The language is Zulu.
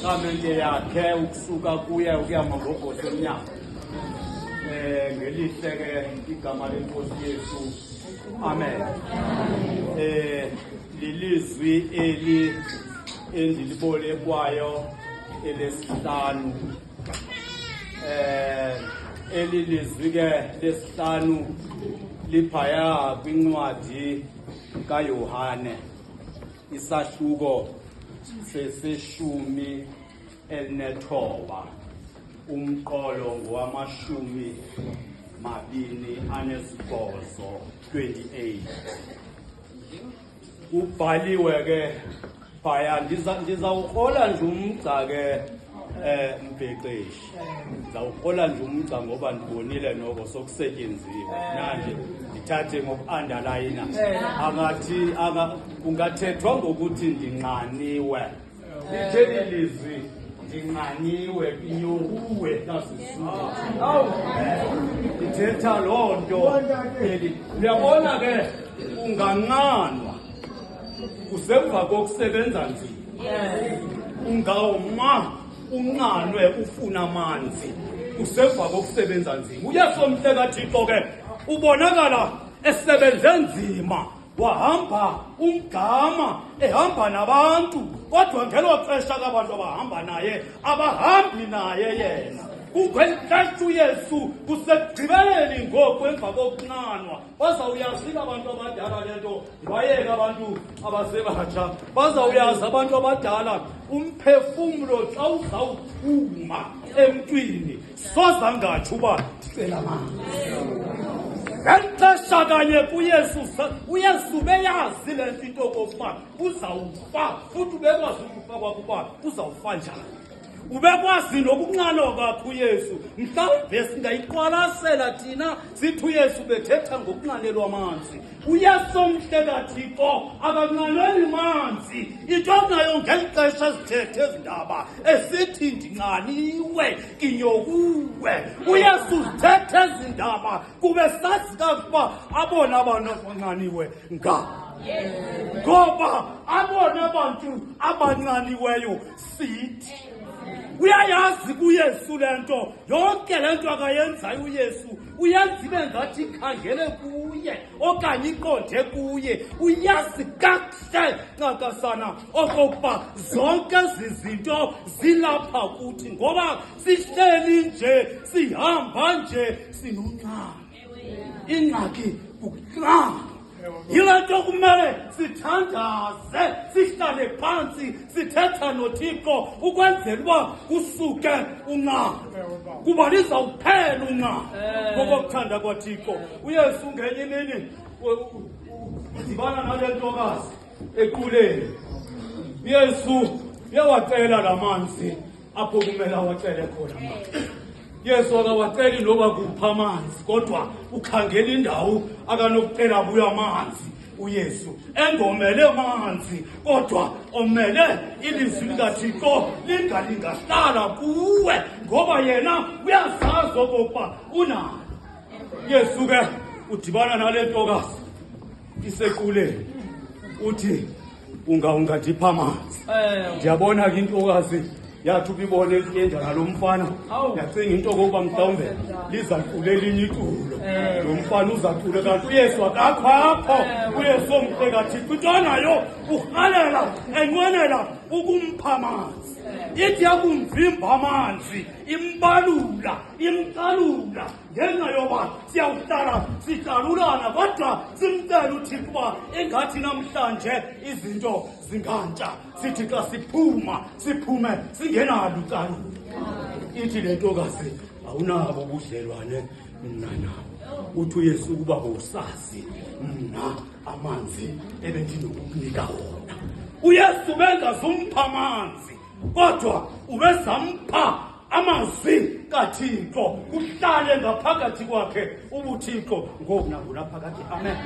isakramente yakhe ukusuka kuye ukuya ngobhoso emnyango. Ngelihle ke igama lenkosi yethu. Amen. Lilizwi eli endilibolekwayo elesihlanu. Eli lizwi ke lesihlanu liphaya kwincwadi kaYohane isahluko sesishumi elinethoba umqolo ngowamashumi mabini anesibhozo 28. Ubhaliwe ke phaya ndizawukola nje umgca ke mbhexeshi. Ndizawukola nje umgca ngoba ndibonile noko sokusetyenziwe. Nanje ndithathe ngoku-underline angathi kungathethwa ngokuthi ndinqaniwe. Litheli lizwi ndinqaniwe kinyokuwe nasisuku. Ndithetha loo nto. Uyabona ke unganqanwa usemva kokusebenza nzima. Ungawuma unqanwe ufuna amanzi usemva kokusebenza nzima. uYesu omhle kaThixo ke ubonakala esebenze nzima, wahamba umgama ehamba nabantu, kodwa ngelo xesha abantu abahamba naye abahambi naye yena. Kungenhlanhla uYesu kusekugqibeleni ngoku emva kokunqanwa. Bazawuyazi abantu abadala lento, bayeke abantu abasebatsha. Bazawuyazi abantu abadala umphefumulo xa uzawuphuma emntwini soza ngathi uba ndicela amanzi. Ngexesha kanye uYesu beyazi le nto into kokuba uzawufa, futhi ubekwazi ukufa kwakuba uzawufa njani. Ubekwazi nokunqanwa kwakhe uYesu. Mhlawumbe singayiqwalasela thina sithi uYesu bethetha ngokunqanelwa amanzi. uYesu omhle kaThixo akanqaneli manzi. Into nayo ngeli xesha ezithethe ezi ndaba esithi ndinqaniwe kinyokuwe. uYesu zithethe ezi ndaba kube sazi kakuba abona abantu abanqaniwe ngoba abona abantu abanqaniweyo sithi. Uyayazi kuYesu le nto, yonke le nto akayenzayo uYesu uyenza ibe ngathi ikhangele kuye okanye iqonde kuye. Uyazi kakuhle ncakasana okokuba zonke ezi zinto zilapha kuthi ngoba sihleli nje sihamba nje sinonqano. Ingxaki kukunqana. Yile nto kumele sithandaze, sihlale phansi, sithetha noThixo ukwenzela uba kusuke unqano, kuba lizawuphela unqano ngokuthanda kwaThixo. uYesu ngenye imini udibana nale ntokazi equleni. uYesu uyawacela la manzi apho kumele awacele khona amanzi. Yesu akawaceli noba kupha amanzi, kodwa ukhangela indawo akanokucela kuyo amanzi. uYesu engomele amanzi, kodwa omele ilizwi likaThixo lingahlala kuwe, ngoba yena uyazazi okokuba unalo. Yesu ke udibana nale ntokazi isequleni, uthi ungandipha amanzi. Ndiyabona ke intokazi yathi ukubona eyenza ngalo mfana, yacinga into kokuba mhlawumbe lizaqule elinye iculo. Lo mfana uzaqule, kanti uYesu akakho apho. uYesu omhle kaThixo into nayo urhalela enqwenela ukumpha amanzi. Ithi yakumvimba amanzi imbalula imcalula ngenxa yoba siyawuhlala sihlalulana, kodwa simcela uThixo uba engathi namhlanje izinto zingantsha, sithi xa siphume singenalo ucalulo. Ithi le ntokazi awunabo ubudlelwane mna nawe. Uthi uYesu ukuba bowusazi mna amanzi ebendinokukunika wona. uYesu bengazumpha amanzi, kodwa ubezampha amazwi kaThixo kuhlale ngaphakathi kwakhe ubuThixo ngoku nangonaphakade. Amen.